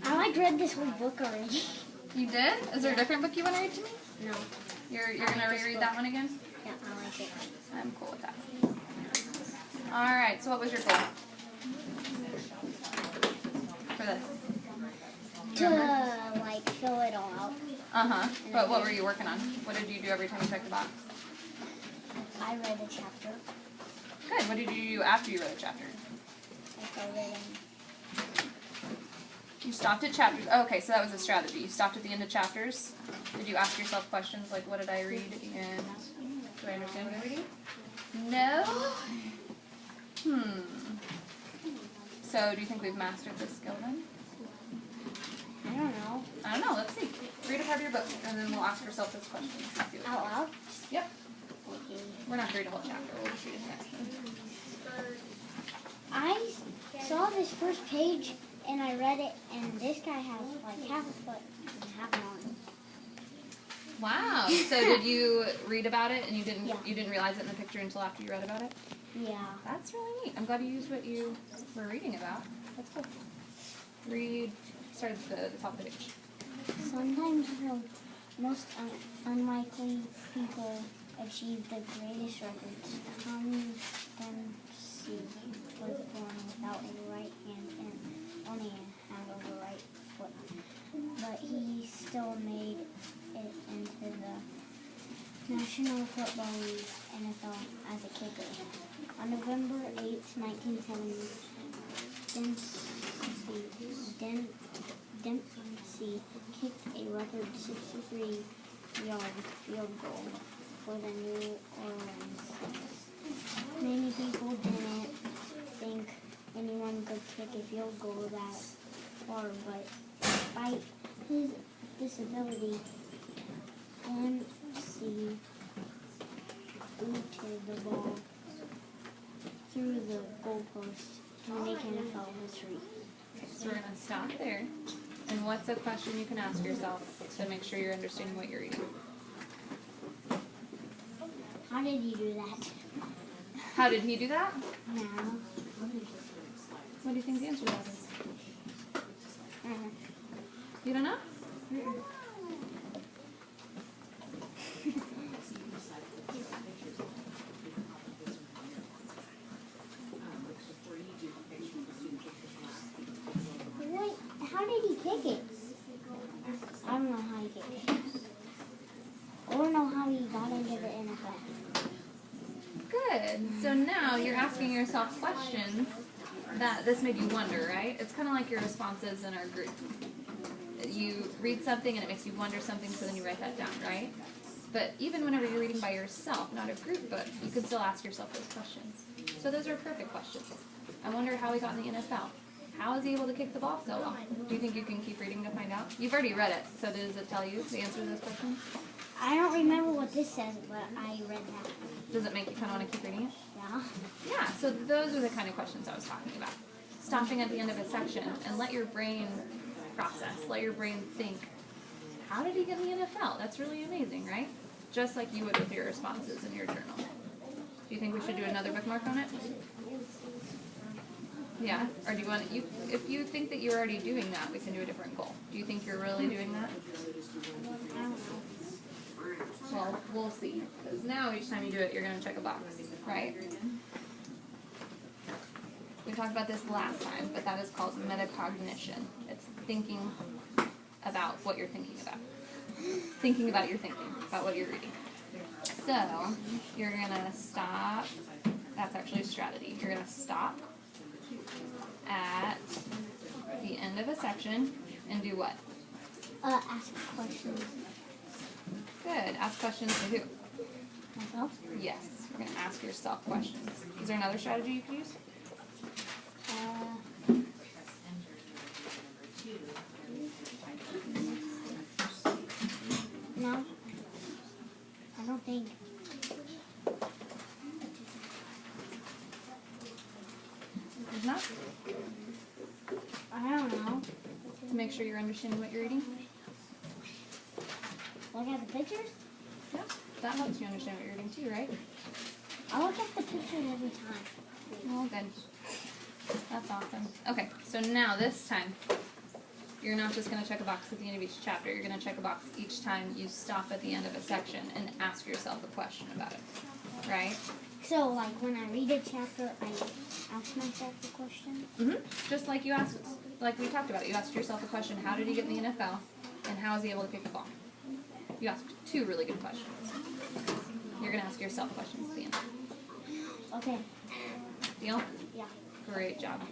I read this whole book already. You did? Is there a different book you want to read to me? No. You're going to reread that one again? Yeah, I like it. I'm cool with that. Alright, so what was your goal for this? To, like, fill it all out. Uh-huh. But what were you working on? What did you do every time you checked the box? I read a chapter. Good. What did you do after you read a chapter? I filled it in. You stopped at chapters. Oh, okay, so that was a strategy. You stopped at the end of chapters. Did you ask yourself questions like, what did I read? And do I understand what I'm reading? No? So do you think we've mastered this skill then? I don't know. I don't know. Let's see. Read a part of your book, and then we'll ask ourselves those questions. And see what Out loud? Yep. Okay. We're not going to read a whole chapter. We'll just read a section. I saw this first page, and I read it, and this guy has like half a foot and half an arm. Wow. So did you read about it, and you didn't Yeah. you didn't realize it in the picture until after you read about it? Yeah. That's really neat. I'm glad you used what you were reading about. That's cool. Read. Start at the top of the page. Sometimes the most unlikely people achieve the greatest records. Tom Dempsey was born without a right hand and only a half of a right foot, but he still made it into the National Football League (NFL) as a kicker. On November 8, 1970, Dempsey kicked a record 63-yard field goal for the New Orleans Saints. Many people didn't think anyone could kick a field goal that far, but despite his disability, Dempsey booted the ball through the goalpost to make NFL history. So we're going to stop there. And what's a question you can ask yourself to make sure you're understanding what you're reading? How did you do that? How did he do that? No. What do you think the answer to that is? You don't know? Wait, how did he kick it? I don't know how he kicked it. I don't know how he got into the NFL. Good. So now you're asking yourself questions that this made you wonder, right? It's kind of like your responses in our group. You read something and it makes you wonder something, so then you write that down, right? But even whenever you're reading by yourself, not a group book, you can still ask yourself those questions. So those are perfect questions. I wonder how he got in the NFL. How is he able to kick the ball so well? Do you think you can keep reading to find out? You've already read it, so does it tell you the answer to those questions? I don't remember what this says, but I read that. Does it make you kind of want to keep reading it? Yeah. Yeah, so those are the kind of questions I was talking about. Stopping at the end of a section and let your brain process, let your brain think, how did he get in the NFL? That's really amazing, right? Just like you would with your responses in your journal. Do you think we should do another bookmark on it? Yeah? Or do you want to, if you think that you're already doing that, we can do a different goal. Do you think you're really doing that? I don't know. Well, we'll see. Because now each time you do it, you're going to check a box, right? We talked about this last time, but that is called metacognition. It's thinking about what you're thinking about. Thinking about your thinking, about what you're reading. So, you're going to stop. That's actually a strategy. You're going to stop at the end of a section and do what? Ask questions. Good. Ask questions to who? Myself? Yes. You're going to ask yourself questions. Is there another strategy you can use? No. I don't think. There's not? I don't know. To make sure you're understanding what you're reading? Look at the pictures? Yeah. That helps you understand what you're reading too, right? I look at the pictures every time. Oh, good. That's awesome. Okay, so now this time, You're not just going to check a box at the end of each chapter. You're going to check a box each time you stop at the end of a section and ask yourself a question about it, right? So, like, when I read a chapter, I ask myself a question? Just like you asked, like we talked about, you asked yourself a question, how did he get in the NFL, and how is he able to kick the ball? You asked 2 really good questions. You're going to ask yourself questions at the end. Okay. Deal? Yeah. Great job.